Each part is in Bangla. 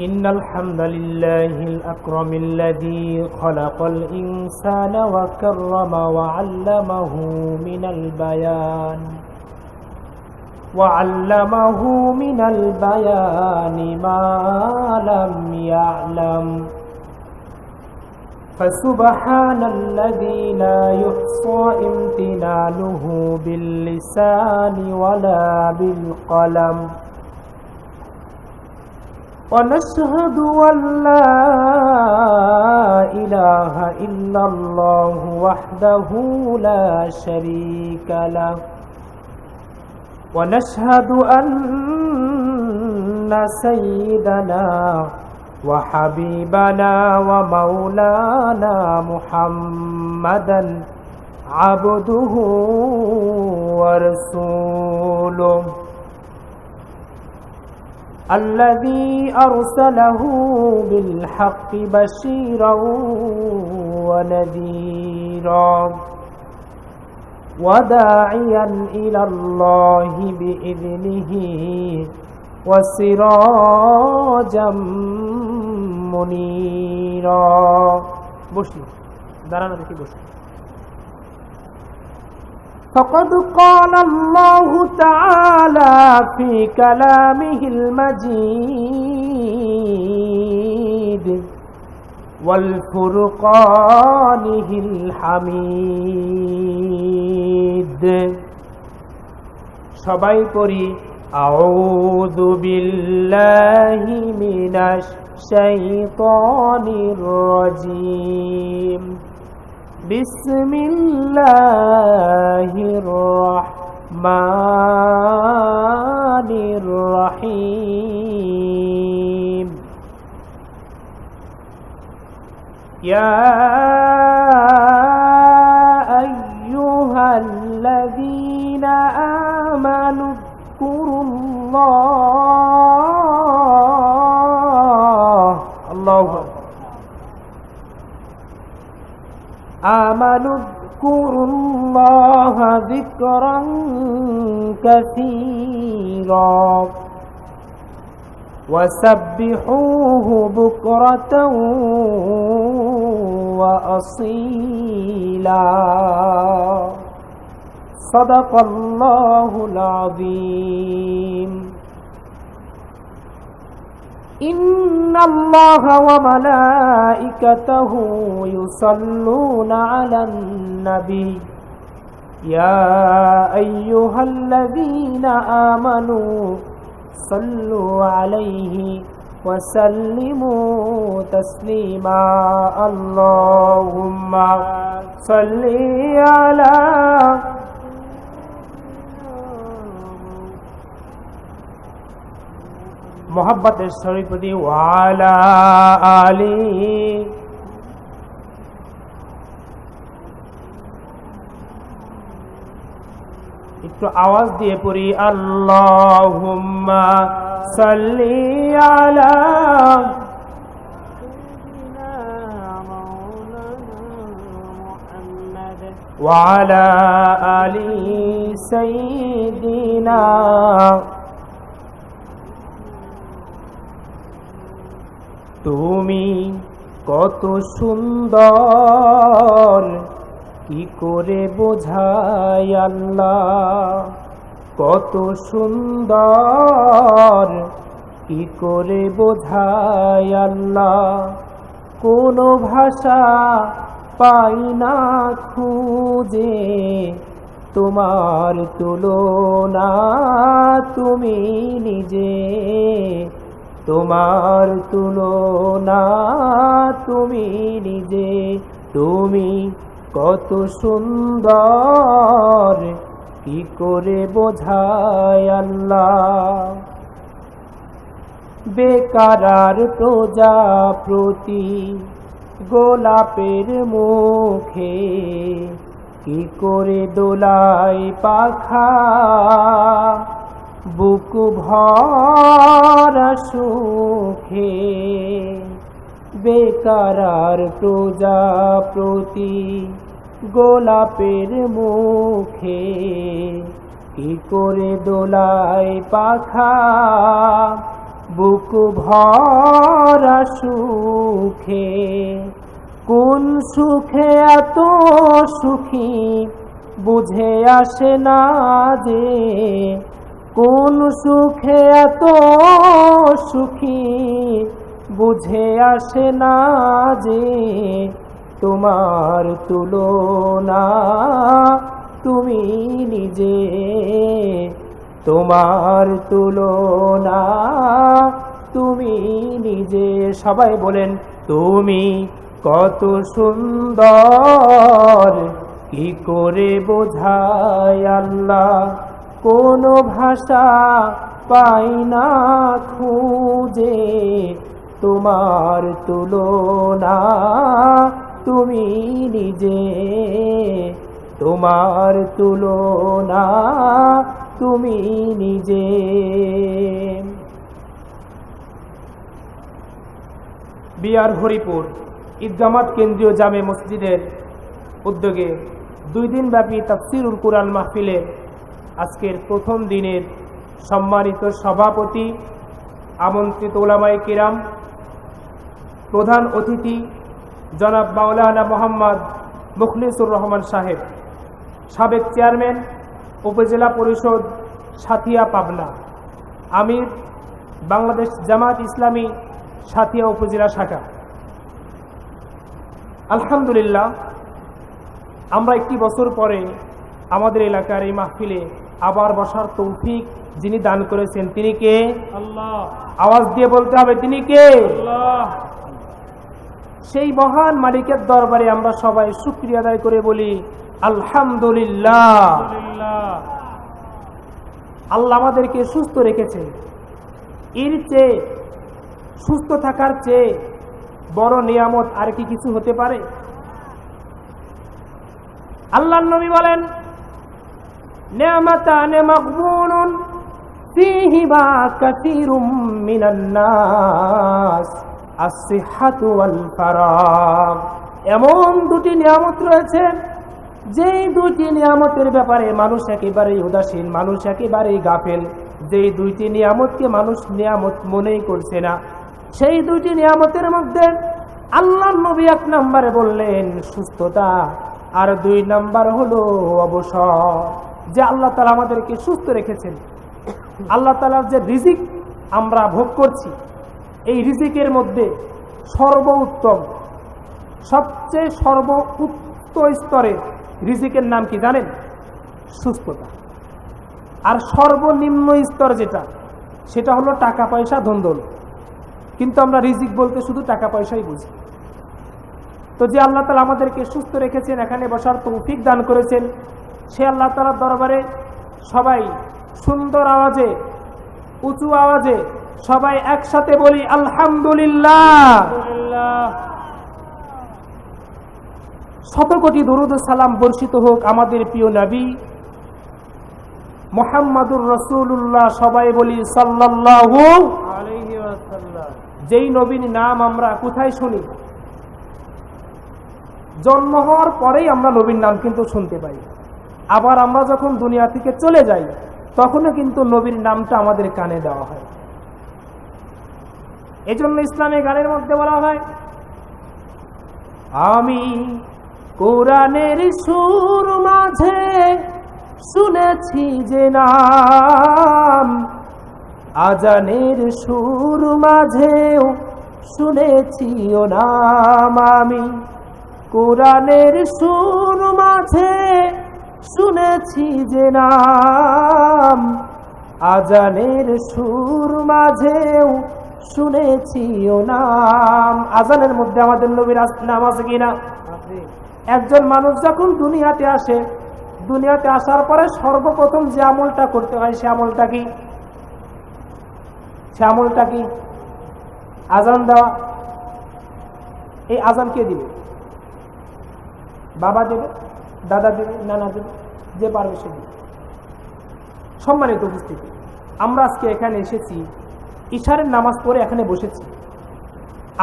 إن الحمد لله الأكرم الذي خلق الإنسان وكرم وعلمه من البيان ما لم يعلم فسبحان الذي لا يحصى امتنانه باللسان ولا بالقلم ونشهد أن لا إله إلا الله وحده لا شريك له ونشهد أن سيدنا وحبيبنا ومولانا محمدا عبده ورسوله الذي أرسله بالحق بشيرا ونذيرا وداعيا إلى الله بإذنه وسراجا منيرا بشر دارانا দেখি বসে فقد قال الله تعالى في كلامه المجيد والفرقانه الحميد সবাই পড়ি أعوذ بالله من الشيطان الرجيم بسم الله الرحمن الرحيم يا أيها الذين آمنوا اذكروا الله آمنوا اذكروا الله ذكرا كثيرا وسبحوه بكرة وأصيلا صدق الله العظيم إن الله وملائكته يصلون على النبي يا أيها الذين آمنوا صلوا عليه وسلموا تسليما اللهم صل على মোহাব্বতের শরীর প্রতি ওয়ালা আলি একটু আওয়াজ দিয়ে পড়ি আল্লাহুম্মা সাল্লি আলা ওয়ালা আলি সাইয়্যিদিনা তুমি কত সুন্দর কি করে বোঝাই আল্লাহ কত সুন্দর কি করে বোঝাই আল্লাহ কোনো ভাষা পাই না খুঁজে তোমার তুলনা তুমি নিজে তোমার তুলনা তুমি নিজে তুমি কত সুন্দর কি করে বোঝাই আল্লাহ বেকারার প্রজাপতি গোলাপের মুখে কি করে দোলাই পাখা বুক ভরা সুখে বেকারার প্রজাপতি গোলাপের মুখে কি করে দোলাই পাখা বুক ভরা সুখে। কোন সুখে এত সুখী বুঝে আসে না যে, কোন সুখে এত সুখী বুঝে আসে না যে, তোমার তুলনা তুমি নিজে, তোমার তুলনা তুমি নিজে। সবাই বলেন, তুমি কত সুন্দর, কি করে বোঝায় আল্লাহ, কোনো ভাষা পাই না খুঁজে, তোমার তুলনা তুমি নিজে, তোমার তুলনা তুমি নিজে। বিআর হরিপুর ঈদগামাত কেন্দ্রীয় জামে মসজিদের উদ্যোগে 2 দিনব্যাপী তাফসিরুল কুরআন মাহফিলে আজকের প্রথম দিনের সম্মানিত সভাপতি, আমন্ত্রিত উলামায়ে কিরাম, প্রধান অতিথি জনাব মাওলানা মোহাম্মদ মুখলিসুর রহমান সাহেব, সাবেক চেয়ারম্যান উপজেলা পরিষদ সাথিয়া পাবনা, আমির বাংলাদেশ জামাত ইসলামী সাথিয়া উপজেলা শাখা। আলহামদুলিল্লাহ, আমরা 1 বছর পরে আমাদের এলাকার এই মাহফিলে আবার বসার তৌফিক যিনি দান করেছেন তিনি কে? আল্লাহ। আওয়াজ দিয়ে বলতে হবে, তিনি কে? আল্লাহ। সেই মহান মালিকের দরবারে আমরা সবাই শুকরিয়া আদায় করে বলি আলহামদুলিল্লাহ। আল্লাহ আমাদেরকে সুস্থ রেখেছেন। এর চেয়ে, সুস্থ থাকার চেয়ে বড় নিয়ামত আর কি কিছু হতে পারে? আল্লাহর নবী বলেন, নিয়ামাতান মাগবুনুন ফীহিমা কাসীরুম মিনান নাস আস-সিহহাতু ওয়াল ফারাগ। এমন 2টি নিয়ামত রয়েছে, যেই 2টি নিয়ামতের ব্যাপারে মানুষ একেবারেই উদাসীন, মানুষ একেবারেই গাফেল। যেই 2টি নিয়ামতকে মানুষ নিয়ামত মনেই করছে না, সেই 2টি নিয়ামতের মধ্যে আল্লাহর নবী 1 নম্বরে বললেন সুস্থতা, আর 2 নম্বর হলো অবসর। যে আল্লাহ তাআলা আমাদেরকে সুস্থ রেখেছেন, আল্লাহ তাআলার যে রিজিক আমরা ভোগ করছি, এই রিজিকের মধ্যে সর্বোত্তম, সবচেয়ে সর্বোচ্চ স্তরের রিজিকের নাম কি জানেন? সুস্থতা। আর সর্বনিম্ন স্তর যেটা, সেটা হলো টাকা পয়সা ধন দৌলত। কিন্তু আমরা রিজিক বলতে শুধু টাকা পয়সাই বুঝি। তো যে আল্লাহ তাআলা আমাদেরকে সুস্থ রেখেছেন, এখানে বসার তৌফিক দান করেছেন, সে আল্লাহ তাআলার দরবারে সবাই সুন্দর আওয়াজে, উঁচু আওয়াজে সবাই একসাথে বলি আলহামদুলিল্লাহ। শত কোটি দরুদ ও সালাম বর্ষিত হোক আমাদের প্রিয় নবী মুহাম্মাদুর রাসূলুল্লাহ। সবাই বলি সাল্লাল্লাহু আলাইহি ওয়াসাল্লাম। যেই নবীর নাম আমরা কোথায় শুনি? জন্ম হওয়ার পরেই আমরা নবীর নাম কিন্তু শুনতে পাই। আবার আমরা যখন দুনিয়া থেকে চলে যাই, তখনও কিন্তু নবীর নামটা আমাদের কানে দেওয়া হয়। এজন্য ইসলামী গানের মধ্যে বলা হয়, আমি কোরআনের সুর মাঝে শুনেছি যে নাম, আজানের সুর মাঝেও শুনেছি ও নাম। আমি কোরআনের সুর মাঝে শুনেছি যে নাম, আজানের সুর মাঝেও শুনেছি ও নাম। আজানের মধ্যে আমাদের নবীর নাম আছে কিনা? একজন মানুষ যখন দুনিয়াতে আসে, দুনিয়াতে আসার পরে সর্বপ্রথম যে আমলটা করতে হয়, সে আমলটা কি? সে আমলটা কি? আজান দেওয়া। এই আজান কে দিবে? বাবা দেবে, দাদা দেবে, নানা দেবে, যে পারবে সে দেবে। সম্মানিত উপস্থিতি, আমরা আজকে এখানে এসেছি, ইশারের নামাজ পড়ে এখানে বসেছি।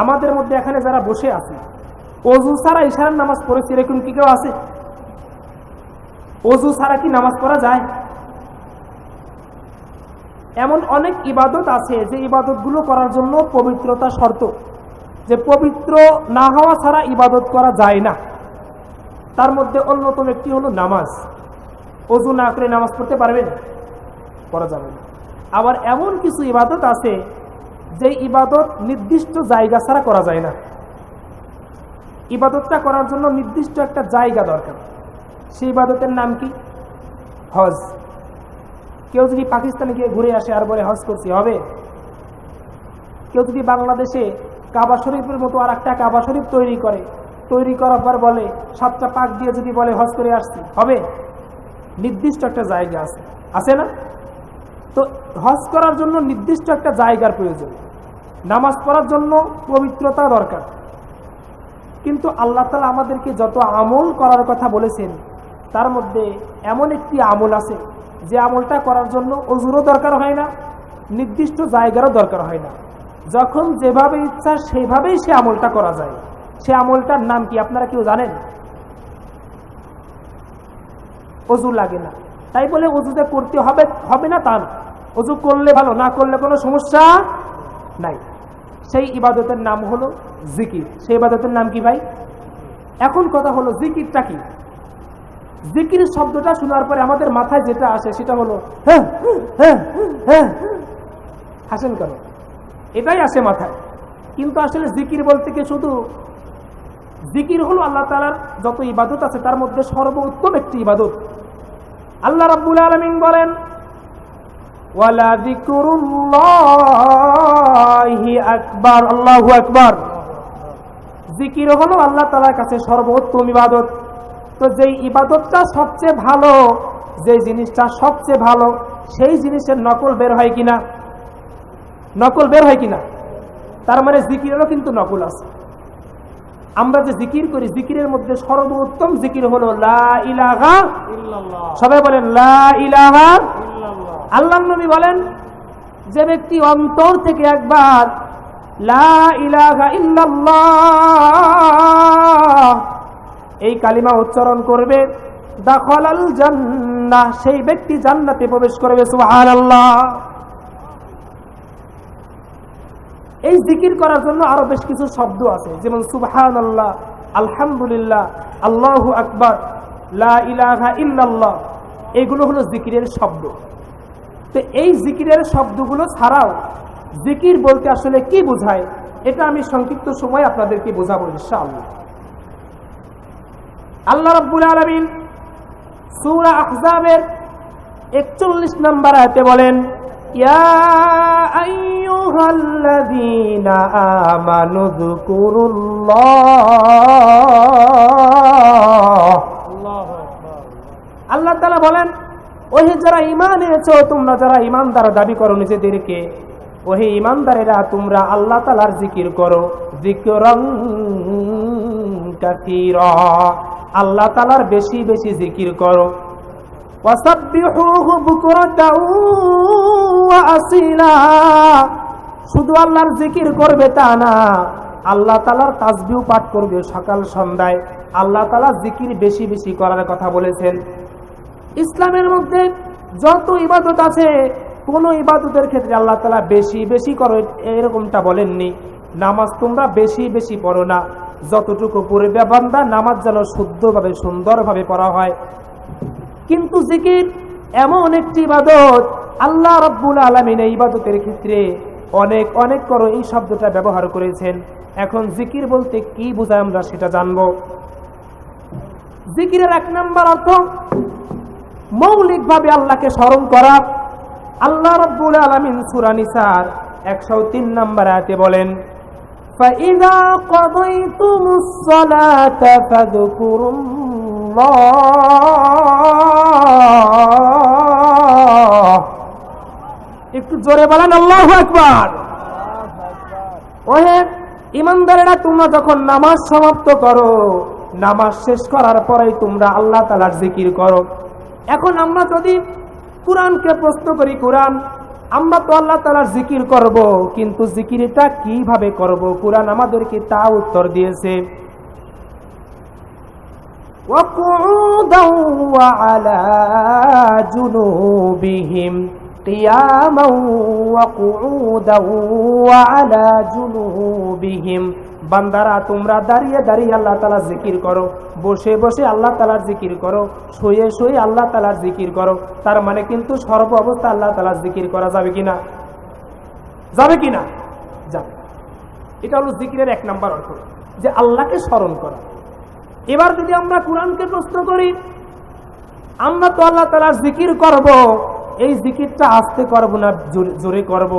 আমাদের মধ্যে এখানে যারা বসে আছে, অজু ছাড়া ইশারের নামাজ পড়েছে, এরকম কি কেউ আছে? অজু ছাড়া কি নামাজ পড়া যায়? এমন অনেক ইবাদত আছে যে ইবাদতগুলো করার জন্য পবিত্রতা শর্ত, যে পবিত্র না হওয়া ছাড়া ইবাদত করা যায় না। তার মধ্যে অন্যতম একটি হলো নামাজ। ওযু না করে নামাজ পড়তে পারবেন? পড়া যাবে না। আবার এমন কিছু ইবাদত আছে যে ইবাদত নির্দিষ্ট জায়গা ছাড়া করা যায় না। ইবাদতটা করার জন্য নির্দিষ্ট একটা জায়গা দরকার। সেই ইবাদতের নাম কি? হজ। কেউ যদি পাকিস্তানে গিয়ে ঘুরে আসে আর বলে হজ করছি, হবে? কেউ যদি বাংলাদেশে কাবা শরীফের মতো আর একটা কাবা শরীফ তৈরি করার পর বলে 7টা পাক দিয়ে যদি বলে হজ করে আসছি, হবে? নির্দিষ্ট একটা জায়গা আছে না? তো হজ করার জন্য নির্দিষ্ট একটা জায়গার প্রয়োজন। নামাজ পড়ার জন্য পবিত্রতা দরকার। কিন্তু আল্লাহ তাআলা আমাদেরকে যত আমল করার কথা বলেছেন তার মধ্যে এমন একটি আমল আছে যে আমলটা করার জন্য ওযুরও দরকার হয় না, নির্দিষ্ট জায়গারও দরকার হয় না। যখন যেভাবে ইচ্ছা সেভাবেই সে আমলটা করা যায়। সে আমলটার নাম কি আপনারা কেউ জানেন? ওযু লাগে না, তাই বলে ওযুতে করতে হবে না তা না। ওযু করলে ভালো, না করলে কোনো সমস্যা নাই। সেই ইবাদতের নাম হলো জিকির। সেই ইবাদতের নাম কি ভাই? এখন কথা হলো জিকিরটা কি? জিকির শব্দটা শোনার পরে আমাদের মাথায় যেটা আসে সেটা হলো হ্যাঁ হ্যাঁ হ্যাঁ। হাসেন কেন? এটাই আসে মাথায়। কিন্তু আসলে জিকির বলতে কি শুধু জিকির হলো আল্লাহ তাআলার যত ইবাদত আছে তার মধ্যে সর্বোত্তম একটি ইবাদত। আল্লাহ রাব্বুল আলামিন বলেন ওয়ালা যিকরুল্লাহি আকবার। আল্লাহু আকবার। জিকির হলো আল্লাহ তাআলার কাছে সর্বোত্তম ইবাদত। তো যেই ইবাদতটা সবচেয়ে ভালো, যে জিনিসটা সবচেয়ে ভালো, সেই জিনিসের নকল বের হয় কিনা? নকল বের হয় কিনা? তার মানে জিকিরেরও কিন্তু নকল আছে। আমরা যে জিকির করি, জিকিরের মধ্যে সর্বোত্তম জিকির হলো লা ইলাহা ইল্লাল্লাহ। সবাই বলেন লা ইলাহা ইল্লাল্লাহ। আল্লাহর নবী বলেন যে ব্যক্তি অন্তর থেকে একবার লা ইলাহা ইল্লাল্লাহ এই কালিমা উচ্চারণ করবে, দাখালাল জান্নাহ, সেই ব্যক্তি জান্নাতে প্রবেশ করবে। সুবহানাল্লাহ। এই জিকির করার জন্য আরো বেশ কিছু শব্দ আছে, যেমন সুবহানাল্লাহ, আলহামদুলিল্লাহ, আল্লাহু আকবার, লা ইলাহা ইল্লাল্লাহ। এগুলো হলো জিকিরের শব্দ। তো এই জিকিরের শব্দগুলো ছাড়াও জিকির বলতে আসলে কি বোঝায় এটা আমি সংক্ষিপ্ত সময় আপনাদেরকে বোঝাবো ইনশাআল্লাহ। আল্লাহ রাব্বুল আলামিন সূরা আহজাবের 41 নম্বর আয়াতে বলেন ইয়া আইয়ুহাল্লাযীনা আমানু যকুরুল্লাহ। আল্লাহু আকবার। আল্লাহ তাআলা বলেন ওহে যারা ঈমান এনেছো, তোমরা যারা ঈমানদার দাবি করো নিজেদেরকে, ওহে ঈমানদারেরা তোমরা আল্লাহ তাআলার জিকির করো, যিকরান কাসীরা, আল্লাহ তাআলার বেশি বেশি জিকির করো। ওয়াসাব্বিহুহু বুকরাতাও ওয়া আসীলা, শুধু আল্লাহর জিকির করবে তা না, আল্লাহ তাআলার তাসবিহ পাঠ করবে সকাল সন্ধ্যায়। আল্লাহ তাআলা জিকির বেশি বেশি করার কথা বলেছেন। ইসলামের মধ্যে যত ইবাদত আছে কোন ইবাদতের ক্ষেত্রে আল্লাহ তাআলা বেশি বেশি করো এরকমটা বলেননি। নামাজ তোমরা বেশি বেশি পড়ো না, যতটুকু পড়বে বান্দা নামাজ যেন শুদ্ধভাবে সুন্দরভাবে পড়া হয়। কিন্তু জিকির এমন একটি ইবাদত, আল্লাহ রাব্বুল আলামিন এই ইবাদতের ক্ষেত্রে অনেক অনেক করো এই শব্দটা ব্যবহার করেছেন। এখন জিকির বলতে কি বোঝায় আমরা সেটা জানবো। জিকিরের 1 নম্বর অর্থ মৌলিকভাবে আল্লাহকে স্মরণ করা। আল্লাহ রাব্বুল আলামিন সূরা নিসার 103 নম্বর আয়াতে বলেন ফাইযা কাদাইতুমুস সালাতা ফাযকুরুল্লাহ। একটু জোরে বলেন আল্লাহু আকবার। ওহে ঈমানদারেরা তোমরা যখন নামাজ সমাপ্ত করো, নামাজ শেষ করার পরেই তোমরা আল্লাহ তাআলার জিকির করো। এখন আমরা যদি কুরআনকে প্রশ্ন করি, কুরআন আমরা তো আল্লাহ তাআলার জিকির করব, কিন্তু জিকিরটা কিভাবে করব? কুরআন আমাদেরকে তা উত্তর দিয়েছে ওয়াকুউদাও ওয়া আলা জুনুবিহিম, قياما وقعودا وعلى جنوبهم বান্দারা তোমরা দাঁড়িয়ে দাঁড়িয়ে আল্লাহ তাআলার জিকির করো, বসে বসে আল্লাহ তাআলার জিকির করো, শুয়ে শুয়ে আল্লাহ তাআলার জিকির করো। তার মানে কিন্তু সর্ব অবস্থা আল্লাহ তাআলার জিকির করা যাবে কিনা? যাবে কিনা? যাবে। এটা হলো জিকিরের এক নাম্বার অর্থ, যে আল্লাহকে স্মরণ করা। এবার যদি আমরা কোরআনকে প্রশ্ন করি, আমরা তো আল্লাহ তাআলার জিকির করব, এই জিকিরটা আস্তে করব না জোরে করব,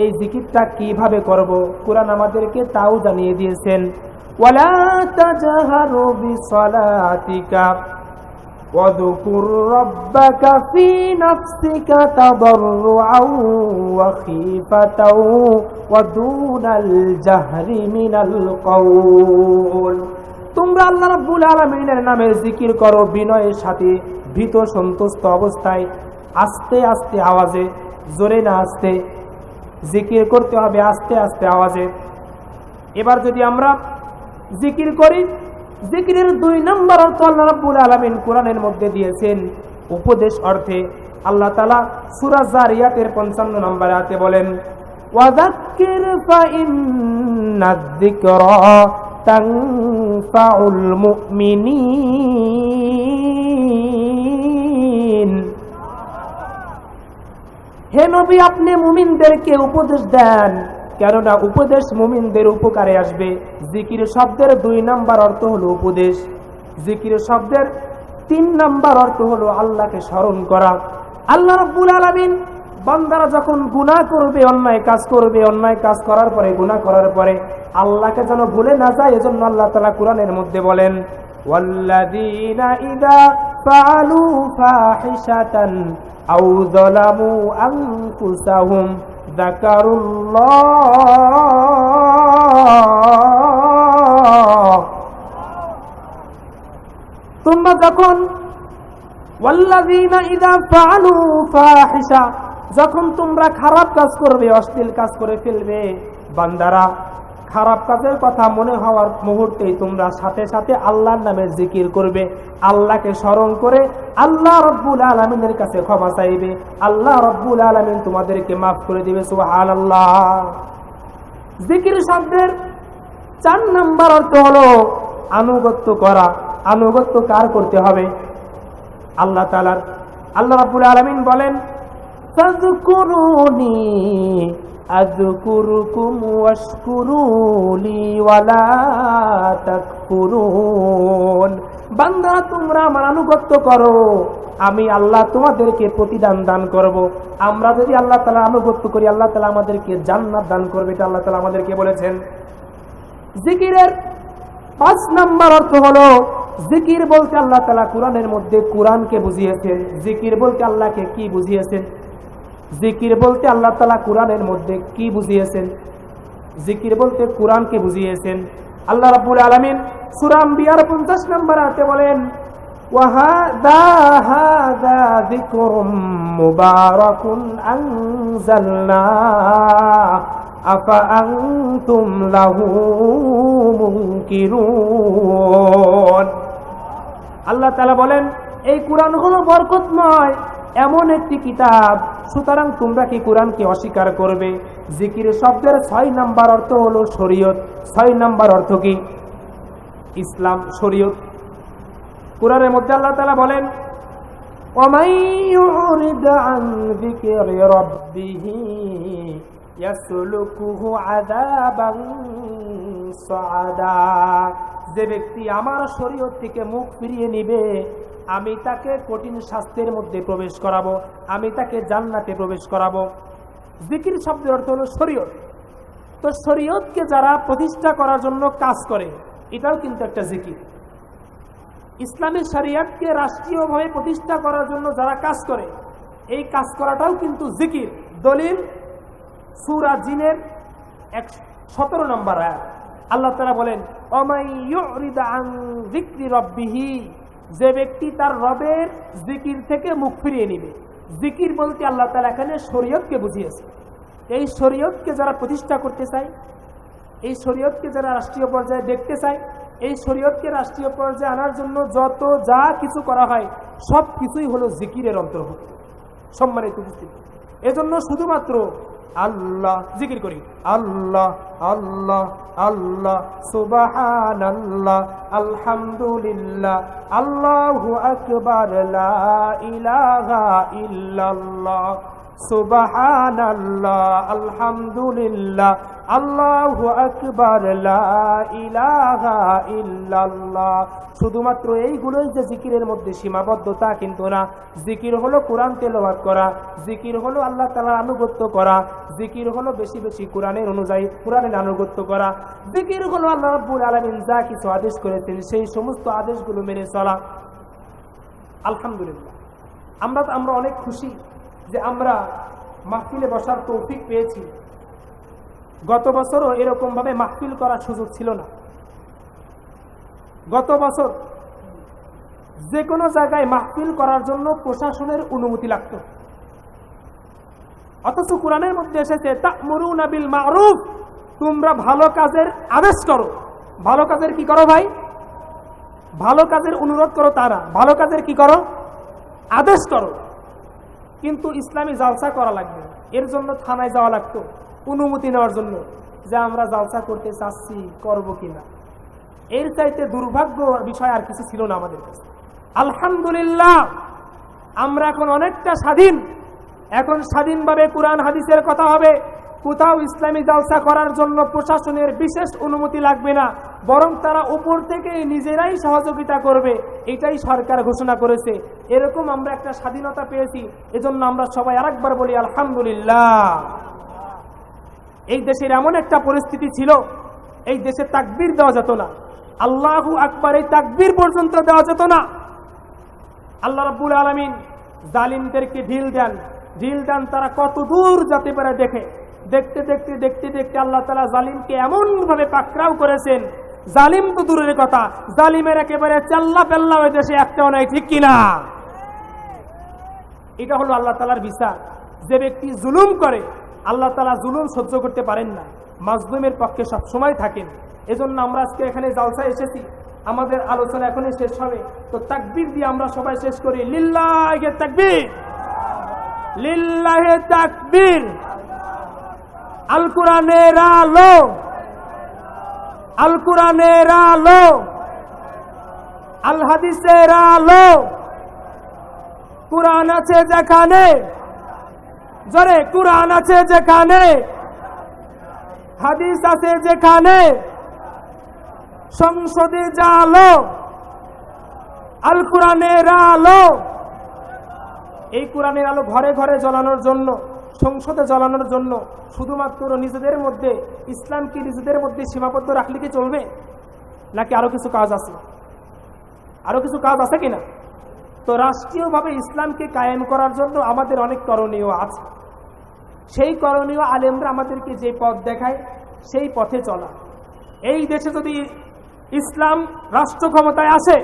এই জিকিরটা কিভাবে করব? কোরআন আমাদেরকে তাও জানিয়ে দিয়েছেন, ওয়ালা তাজহারু বিসলাতিকা ওয়াযকুর রাব্বাকা ফি নাফসিকা তাদাররুআন ওয়া খীফাতাও ওয়া দুনাল জাহরি মিনাল কওল। তোমরা আল্লাহ রাব্বুল আলামিনের নামে জিকির করো বিনয়ের সাথে, ভীত সন্তুষ্ট অবস্থায়, আস্তে আস্তে আওয়াজে, জোরে না আস্তে জিকির করতে হবে, আস্তে আস্তে আওয়াজে। এবার যদি আমরা জিকির করি, জিকিরের 2 নম্বর অর্থ আল্লাহ রাব্বুল আলামিন কোরআনের মধ্যে দিয়েছেন উপদেশ অর্থে। আল্লাহ তাআলা সূরা জারিয়াতের 55 নম্বর আয়াতে বলেন, ওয়াযাক্কির ফাইন্নায যিকরা তানফাউল মুমিনিন। হে নবী, আপনি মুমিনদেরকে উপদেশ দেন, কেননা উপদেশ মুমিনদের উপকারে আসবে। জিকির শব্দের 2 নম্বর অর্থ হলো উপদেশ। জিকির শব্দের 3 নম্বর অর্থ হলো আল্লাহকে স্মরণ করা। আল্লাহ রাব্বুল আলামিন বান্দারা যখন গুনাহ করবে, অন্যায় কাজ করবে, অন্যায় কাজ করার পরে, গুনাহ করার পরে আল্লাহকে যেন ভুলে না যায়, এজন্য আল্লাহ তাআলা কোরআনের মধ্যে বলেন, ওয়াল্লাযীনা ইযা ফাআলু ফাহিশাতান আও যালামু আনফুসাহুম যাকারুল্লাহ। তোমরা যখন ওয়াল্লাযীনা ইযা ফাআলু ফাহিশা, যখন তোমরা খারাপ কাজ করবে, অশ্লীল কাজ করে ফেলবে, বান্দারা খারাপ কাজের কথা মনে হওয়ার মুহূর্তেই তোমরা সাথে সাথে আল্লাহর নামে জিকির করবে, আল্লাহকে স্মরণ করে আল্লাহ রাব্বুল আলামিনের কাছে ক্ষমা চাইবে, আল্লাহ রাব্বুল আলামিন তোমাদেরকে মাফ করে দিবে। সুবহানাল্লাহ। জিকির শব্দের 4 নম্বর অর্থ হলো আনুগত্য করা। আনুগত্য কার করতে হবে? আল্লাহ তাআলার। আল্লাহ রাব্বুল আলামিন বলেন, ফাযকুরুনি আযকুরুকুম ওয়াশকুরুলি ওয়ালা তাকফুরুন। বান্দা, তোমরা আমার আনুগত্য করো, আমি আল্লাহ তোমাদেরকে প্রতিদান দান করব। আমরা যদি আল্লাহ তাআলার আনুগত্য করি, আল্লাহ তাআলা আমাদেরকে জান্নাত দান করবে, এটা আল্লাহ তাআলা আমাদেরকে বলেছেন। জিকিরের 5 নম্বর অর্থ হলো, জিকির বলতে আল্লাহ তাআলা কোরআনের মধ্যে কোরআনকে বুঝিয়েছেন। জিকির বলতে আল্লাহকে কি বুঝিয়েছেন? জিকির বলতে আল্লাহ তাআলা কোরআনের মধ্যে কি বুঝিয়েছেন? জিকির বলতে কোরআনকে বুঝিয়েছেন। আল্লাহ রাব্বুল আলামিন সূরা আম্বিয়ার 50 নম্বর আয়াতে বলেন, হাযা যিকরুম মুবারাকুন আনজালনা আফা আনতুম লাহু মুনকিরুন। আল্লাহ তাআলা বলেন, এই কোরআন হলো বরকতময়, এমন একটি কিতাব, সুতরাং তোমরা কি কোরআনকে অস্বীকার করবে? জিকির শব্দের 6 নম্বর অর্থ হলো শরীয়ত। 6 নম্বর অর্থ কি? ইসলাম, শরীয়ত। কোরআনের মধ্যে আল্লাহ তাআলা বলেন, ওয়ামাই ইউরিদ আন যিকরি রাব্বিহি ইয়াসলুকুহু আযাবান সাআদা। যে ব্যক্তি আমার শরীয়ত থেকে মুখ ফিরিয়ে নিবে, আমি তাকে কঠিন শাস্তির মধ্যে প্রবেশ করাবো, আমি তাকে জান্নাতে প্রবেশ করাবো। জিকির শব্দের অর্থ হলো শরীয়ত। তো শরীয়তকে যারা প্রতিষ্ঠা করার জন্য কাজ করে, এটাও কিন্তু একটা জিকির। ইসলামের শরিয়াতকে রাষ্ট্রীয়ভাবে প্রতিষ্ঠা করার জন্য যারা কাজ করে, এই কাজ করাটাও কিন্তু জিকির। দলিল সূরা জিনের 17 নম্বর আয়াত। আল্লাহ তাআলা বলেন, ওমাই ইউরিদ আন যিকরি রাব্বিহি, যে ব্যক্তি তার রবের জিকির থেকে মুখ ফিরিয়ে নিবে। জিকির বলতে আল্লাহ তাআলা এখানে শরীয়তকে বুঝিয়েছে। এই শরীয়তকে যারা প্রতিষ্ঠা করতে চায়, এই শরীয়তকে যারা রাষ্ট্রীয় পর্যায়ে দেখতে চায়, এই শরীয়তকে রাষ্ট্রীয় পর্যায়ে আনার জন্য যত যা কিছু করা হয়, সব কিছুই হলো জিকিরের অন্তর্ভুক্ত। সম্মানিত উপস্থিতি, এজন্য শুধুমাত্র আল্লাহ জিকির করি, আল্লাহ আল্লাহ আল্লাহ, সুবহানাল্লাহ, আলহামদুলিল্লাহ, আল্লাহু আকবার, লা ইলাহা ইল্লাল্লাহ, সুবহানাল্লাহ, আলহামদুলিল্লাহ, আল্লাহু আকবার, লা ইলাহা ইল্লাল্লাহ। শুধুমাত্র এইগুলোই যে জিকিরের মধ্যে সীমাবদ্ধতা কিন্তু না। জিকির হলো কোরআন তেলাওয়াত করা, জিকির হলো আল্লাহ তাআলার আনুগত্য করা, জিকির হলো বেশি বেশি কোরআনের অনুযায়ী কোরআনের আনুগত্য করা, জিকির হলো আল্লাহ রাব্বুল আলামিন যা কিছু আদেশ করেছেন সেই সমস্ত আদেশগুলো মেনে চলা। আলহামদুলিল্লাহ, আমরা অনেক খুশি যে আমরা মাহফিলে বসার তৌফিক পেয়েছি। গত বছরও এরকম ভাবে মাহফিল করার সুযোগ ছিল না। গত বছর যে কোনো জায়গায় মাহফিল করার জন্য প্রশাসনের অনুমতি লাগতো, অথচ কোরআনের মধ্যে এসেছে তা'মুরুনা বিল মা'রুফ, তোমরা ভালো কাজের আদেশ করো। ভালো কাজের কি করো ভাই? ভালো কাজের অনুরোধ করো, তারা ভালো কাজের কি করো? আদেশ করো। কিন্তু ইসলামী জালসা করা লাগবে, এর জন্য থানায় যাওয়া লাগতো অনুমতি নেওয়ার জন্য, যে আমরা জালসা করতে চাচ্ছি, করব কিনা। এর চাইতে দুর্ভাগ্য বিষয় আর কিছু ছিল না আমাদের কাছে। আলহামদুলিল্লাহ, আমরা এখন অনেকটা স্বাধীন। এখন স্বাধীনভাবে কোরআন হাদিসের কথা হবে। কোথাও ইসলামী জালসা করার জন্য প্রশাসনের বিশেষ অনুমতি লাগবে না, বরং তারা উপর থেকে নিজেরাই সহযোগিতা করবে। এটাই সরকার ঘোষণা করেছে। এরকম আমরা একটা স্বাধীনতা পেয়েছি। এজন্য আমরা সবাই আরেকবার বলি আলহামদুলিল্লাহ। এই দেশের এমন একটা পরিস্থিতি ছিল, এই দেশে তাকবীর দেওয়া যেত না, আল্লাহু আকবার এই তাকবীর পর্যন্ত দেওয়া যেত না। আল্লাহ রাব্বুল আলামিন জালিমদেরকে ঢিল দেন, তারা কত দূর যেতে পারে দেখতে দেখতে আল্লাহ তাআলা জালিমকে এমন ভাবে পাকড়াও করেছেন, জালিম তো দূরের কথা, জালিমের একেবারে চাল্লা পেল্লা ওই দেশে একটাও নাই, ঠিক কিনা? এটা হলো আল্লাহ তাআলার বিচার। যে ব্যক্তি জুলুম করে, আল্লাহ তাআলা জুলুম সহ্য করতে পারেন না, মাজলুমের পক্ষে সব সময় থাকেন। এজন্য আমরা আজকে এখানে জালসায় এসেছি, আমাদের আলোচনা এখনই শেষ হবে, তো তাকবীর দিয়ে আমরা সবাই শেষ করি। লিল্লাহি তাকবীর, লিল্লাহি তাকবীর। আল কোরআনের আলো, আল কোরআনের আলো, আল হাদিসের আলো। কোরআন আছে যেখানে, জোরে কোরআন আছে যেখানে, হাদিস আছে যেখানে, সংসদে জালো আল কোরআনের আলো। এই কোরআনের আলো ঘরে ঘরে জ্বালানোর জন্য, সংসদে জ্বালানোর জন্য শুধুমাত্র নিজেদের মধ্যে, ইসলামকে নিজেদের মধ্যে সীমাবদ্ধ রাখলে কি চলবে? নাকি আরো কিছু কাজ আছে? আরো কিছু কাজ আছে কিনা? তো রাষ্ট্রীয়ভাবে ইসলামকে কায়েম করার জন্য আমাদের অনেক করণীয় আছে। সেই করণীয় আলেমরা আমাদেরকে যে পথ দেখায় সেই পথে চলা। এই দেশে যদি ইসলাম রাষ্ট্র ক্ষমতায় আসে,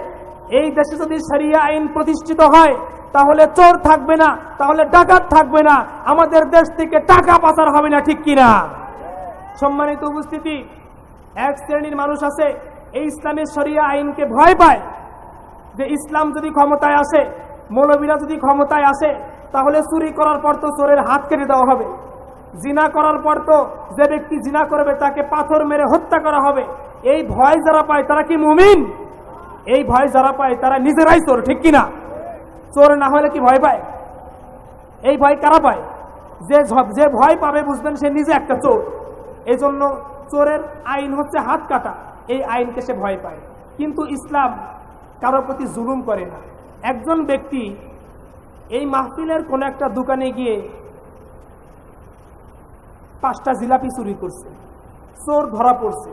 এই দেশে যদি শরিয়া আইন প্রতিষ্ঠিত হয়, তাহলে চোর থাকবে না, তাহলে ডাকাত থাকবে না, আমাদের দেশ থেকে টাকা পাচার হবে না, ঠিক কিনা? সম্মানিত উপস্থিতি, এক শ্রেণীর মানুষ আছে এই ইসলামের শরিয়া আইনকে ভয় পায়, যে ইসলাম যদি ক্ষমতায় আসে, মৌলবীরা যদি ক্ষমতায় আসে, তাহলে চুরি করার পর তো চোরের হাত কেটে দেওয়া হবে, জিনা করার পর তো যে ব্যক্তি জিনা করবে তাকে পাথর মেরে হত্যা করা হবে। এই ভয় যারা পায় তারা কি মুমিন? এই ভয় যারা পায় তারা নিজেরাই চোর, ঠিক কিনা? চোর না হলে কি ভয় পায়? এই ভয় কারা পায়? যে ভয় পাবে বুঝবেন সে নিজে একটা চোর। এই জন্য চোরের আইন হচ্ছে হাত কাটা, এই আইনকে সে ভয় পায়। কিন্তু ইসলাম কারোর প্রতি জুলুম করে না। একজন ব্যক্তি এই মাহফিলের কোন একটা দোকানে গিয়ে 5টা জিলাপি চুরি করছে, চোর ধরা পড়ছে।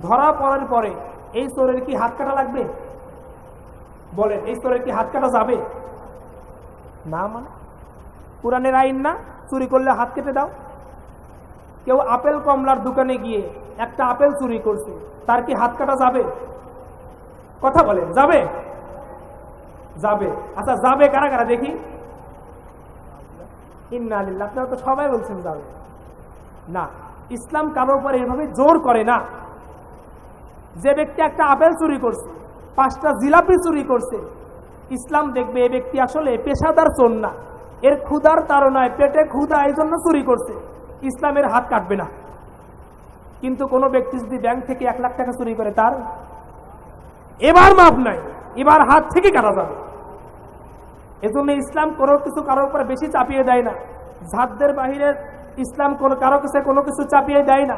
ধরা পড়ার পরে এই চোরের কি হাত কাটা লাগবে? বলেন, এই চোরের কি হাত কাটা যাবে না? মানে কোরআনের আইন না, চুরি করলে হাত কেটে দাও। কেউ আপেল কমলার দোকানে গিয়ে একটা আপেল চুরি করছে, তার কি হাত কাটা যাবে? কথা বলেন, যাবে? যাবে। আচ্ছা, যাবে কারা কারা দেখি? ইন্না লিল্লাহ, আপনারা তো সবাই বলছেন যাবে না। ইসলাম কারোর উপর এইভাবে জোর করে না। যে ব্যক্তি একটা আপেল চুরি করছে, 5টা জিলাপি চুরি করছে, ইসলাম দেখবে এই ব্যক্তি আসলে পেশাদার চোর না, এর ক্ষুধার তাড়নায়, পেটে ক্ষুধা, এই জন্য চুরি করছে, ইসলামের হাত কাটবে না। কিন্তু কোনো ব্যক্তি যদি ব্যাংক থেকে 1 লাখ টাকা চুরি করে, তার এবার মাপ নাই, এবার হাত থেকে কাটা যাবে। এজন্য ইসলাম কোনো কিছু কারোর উপরে বেশি চাপিয়ে দেয় না। জাতদের বাহিরে ইসলাম কারো কাছে কোনো কিছু চাপিয়ে দেয় না।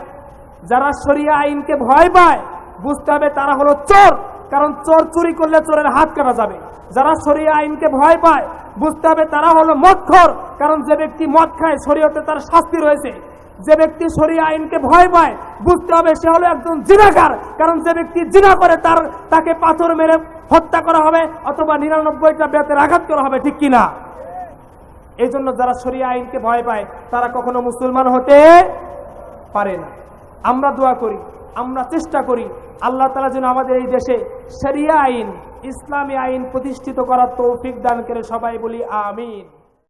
যারা শরিয়া আইনকে ভয় পায়, বুঝতে হবে তারা হলো চোর, কারণ চোর চুরি করলে চোরের হাত কাটা যাবে। যারা শরিয়া আইনকে ভয় পায়, বুঝতে হবে তারা হলো মদখোর, কারণ যে ব্যক্তি মদ খায় শরীয়তে তার শাস্তি রয়েছে। যে ব্যক্তি শরিয়া আইনকে ভয় পায়, বুঝতে হবে সে হলো একজন জিনাকার, কারণ যে ব্যক্তি জিনা করে তাকে পাথর মেরে হত্যা করা হবে অথবা 99টা বেতের আঘাত করা হবে, ঠিক কিনা? এই জন্য যারা শরিয়া আইনকে ভয় পায় তারা কখনো মুসলমান হতে পারে না। আমরা দোয়া করি, আমরা চেষ্টা করি আল্লাহ তাআলা যেন আমাদের এই দেশে শরিয়া আইন, ইসলামী আইন প্রতিষ্ঠিত করার তৌফিক দান করে। সবাই বলি আমিন।